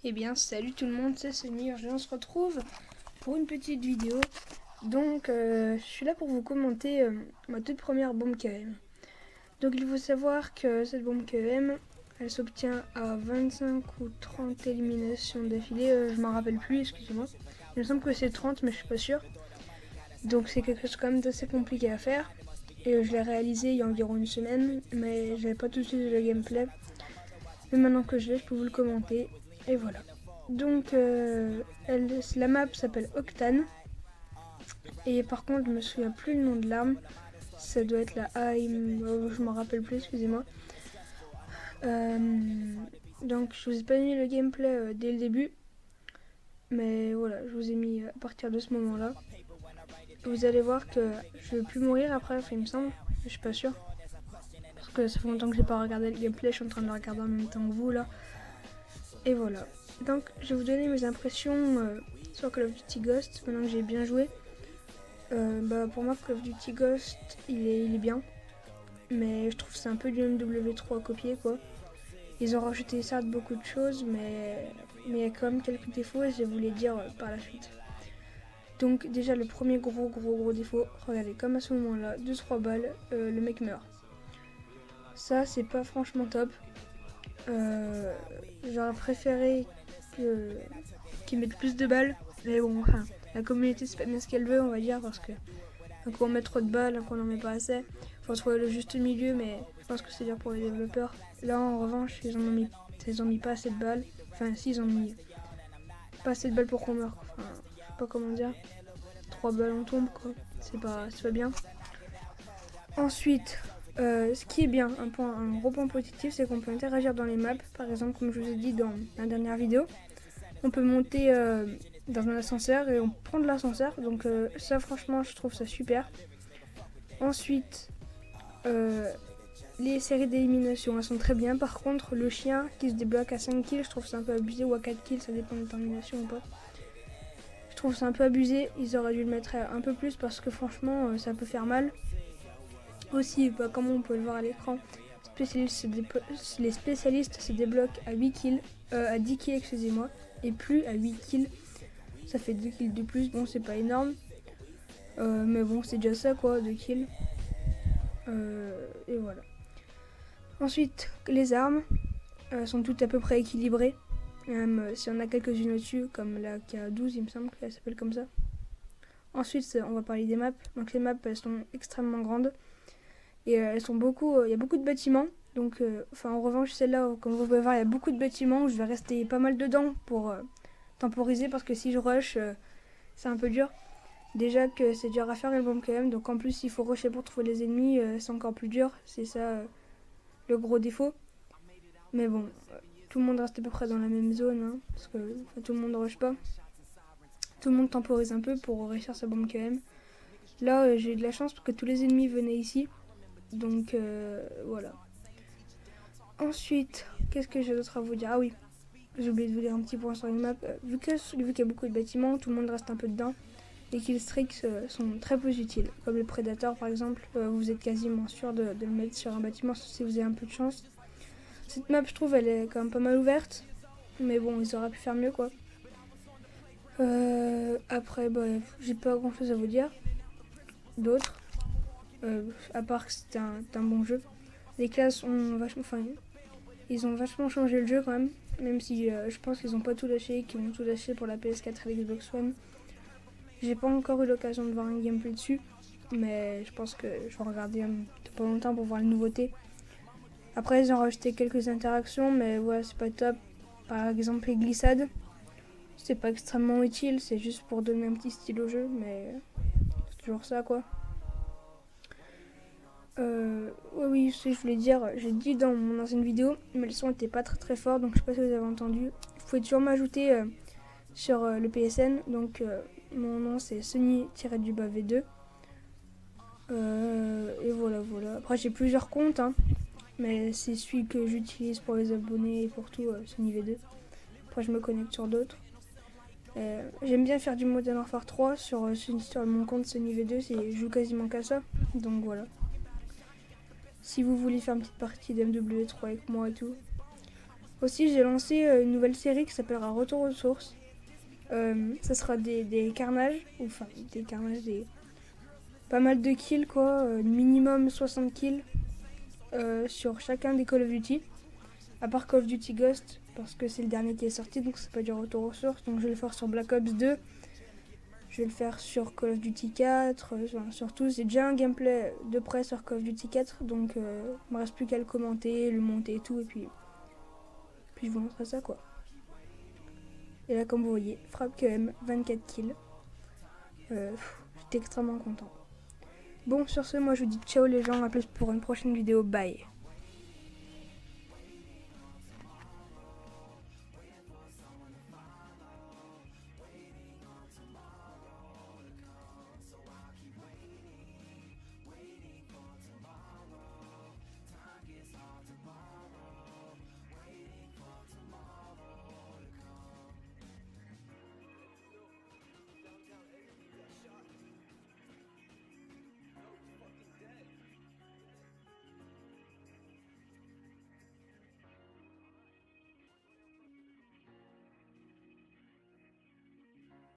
Eh bien, salut tout le monde, c'est Sony. On se retrouve pour une petite vidéo. Donc, je suis là pour vous commenter ma toute première bombe KM. Donc, il faut savoir que cette bombe KM, elle s'obtient à 25 ou 30 éliminations d'affilée. Je m'en rappelle plus, excusez-moi. Il me semble que c'est 30, mais je suis pas sûre. Donc, c'est quelque chose quand même d'assez compliqué à faire. Et je l'ai réalisé il y a environ une semaine, mais j'avais pas tout de suite le gameplay. Mais maintenant que je l'ai, je peux vous le commenter. Et voilà. Donc, la map s'appelle Octane. Et par contre, je me souviens plus le nom de l'arme. Ça doit être la AIM. Je m'en rappelle plus, excusez-moi. Donc, je vous ai pas mis le gameplay dès le début. Mais voilà, je vous ai mis à partir de ce moment-là. Vous allez voir que je vais plus mourir après, enfin, il me semble. Je suis pas sûre. Parce que ça fait longtemps que j'ai pas regardé le gameplay. Je suis en train de le regarder en même temps que vous là. Et voilà. Donc, je vais vous donner mes impressions sur Call of Duty Ghost maintenant que j'ai bien joué. Pour moi, Call of Duty Ghost, il est bien. Mais je trouve que c'est un peu du MW3 copié, quoi. Ils ont rajouté certes beaucoup de choses, mais il y a quand même quelques défauts et je vais vous les dire par la suite. Donc déjà, le premier gros défaut, regardez, comme à ce moment-là, 2-3 balles, le mec meurt. Ça, c'est pas franchement top. J'aurais préféré qu'ils mettent plus de balles. Mais bon, enfin, la communauté c'est pas bien ce qu'elle veut, on va dire, parce que un coup on met trop de balles, un coup on en met pas assez. Faut trouver le juste milieu, mais je pense que c'est dur pour les développeurs. Là, en revanche, ils ont mis pas assez de balles. Enfin, si, ils ont mis pas assez de balles pour qu'on meure. Enfin, je sais pas comment dire. 3 balles on tombe, quoi. C'est pas bien. Ensuite, ce qui est bien, un gros point positif, c'est qu'on peut interagir dans les maps. Par exemple, comme je vous ai dit dans la dernière vidéo, on peut monter dans un ascenseur et on prend de l'ascenseur. Donc ça, franchement, je trouve ça super. Ensuite, les séries d'élimination, elles sont très bien. Par contre, le chien qui se débloque à 5 kills, je trouve ça un peu abusé. Ou à 4 kills, ça dépend de détermination ou pas. Je trouve ça un peu abusé. Ils auraient dû le mettre un peu plus parce que franchement, ça peut faire mal. Aussi, comme on peut le voir à l'écran, les spécialistes se débloquent à 8 kills, à 10 kills, excusez-moi, et plus à 8 kills. Ça fait 2 kills de plus. Bon, c'est pas énorme. Mais bon, c'est déjà ça, quoi, 2 kills. Et voilà. Ensuite, les armes sont toutes à peu près équilibrées. Même s'il y en a quelques-unes au-dessus, comme la K12, il me semble qu'elle s'appelle comme ça. Ensuite, on va parler des maps. Donc les maps, elles sont extrêmement grandes. Et elles sont beaucoup. Il y a beaucoup de bâtiments. Donc, en revanche, celle-là, comme vous pouvez voir, il y a beaucoup de bâtiments où je vais rester pas mal dedans pour temporiser. Parce que si je rush, c'est un peu dur. Déjà que c'est dur à faire une bombe quand même. Donc en plus, il faut rusher pour trouver les ennemis. C'est encore plus dur. C'est ça le gros défaut. Mais bon, tout le monde reste à peu près dans la même zone. Hein, parce que tout le monde ne rush pas. Tout le monde temporise un peu pour réussir sa bombe quand même. Là, j'ai eu de la chance parce que tous les ennemis venaient ici. Donc voilà. Ensuite, qu'est-ce que j'ai d'autre à vous dire? Ah oui, j'ai oublié de vous dire un petit point sur une map. Vu qu'il y a beaucoup de bâtiments, tout le monde reste un peu dedans. Les killstreaks sont très peu utiles. Comme le Predator par exemple, vous êtes quasiment sûr de le mettre sur un bâtiment si vous avez un peu de chance. Cette map, je trouve, elle est quand même pas mal ouverte. Mais bon, ils auraient pu faire mieux, quoi. Après, j'ai pas grand chose à vous dire. D'autres. À part que c'est un bon jeu. Les classes ont vachement. Enfin, ils ont vachement changé le jeu quand même. Même si je pense qu'ils ont pas tout lâché, qu'ils vont tout lâcher pour la PS4 et l'Xbox One. J'ai pas encore eu l'occasion de voir un gameplay dessus. Mais je pense que je vais regarder pas longtemps pour voir les nouveautés. Après, ils ont rajouté quelques interactions, mais ouais, c'est pas top. Par exemple, les glissades. C'est pas extrêmement utile, c'est juste pour donner un petit style au jeu, mais c'est toujours ça, quoi. Oui, je voulais dire, j'ai dit dans mon ancienne vidéo, mais le son était pas très fort, donc je sais pas si vous avez entendu. Vous pouvez toujours m'ajouter sur le PSN, donc mon nom c'est Sony-V2. Et voilà. Après, j'ai plusieurs comptes, hein, mais c'est celui que j'utilise pour les abonnés et pour tout, Sony V2. Après, je me connecte sur d'autres. J'aime bien faire du Modern Warfare 3 sur mon compte Sony V2, je joue quasiment qu'à ça, donc voilà. Si vous voulez faire une petite partie d'MW3 avec moi et tout, Aussi, j'ai lancé une nouvelle série qui s'appellera Retour aux sources. Ça sera des carnages, enfin des carnages, pas mal de kills quoi, minimum 60 kills sur chacun des Call of Duty. À part Call of Duty Ghost, parce que c'est le dernier qui est sorti, donc c'est pas du retour aux sources. Donc je vais le faire sur Black Ops 2, je vais le faire sur Call of Duty 4, surtout j'ai déjà un gameplay de près sur Call of Duty 4, donc il me reste plus qu'à le commenter, le monter et tout, et puis je vous montrerai ça quoi. Et là comme vous voyez, frappe QM, 24 kills. J'étais extrêmement content. Bon sur ce, moi je vous dis ciao les gens, à plus pour une prochaine vidéo, bye.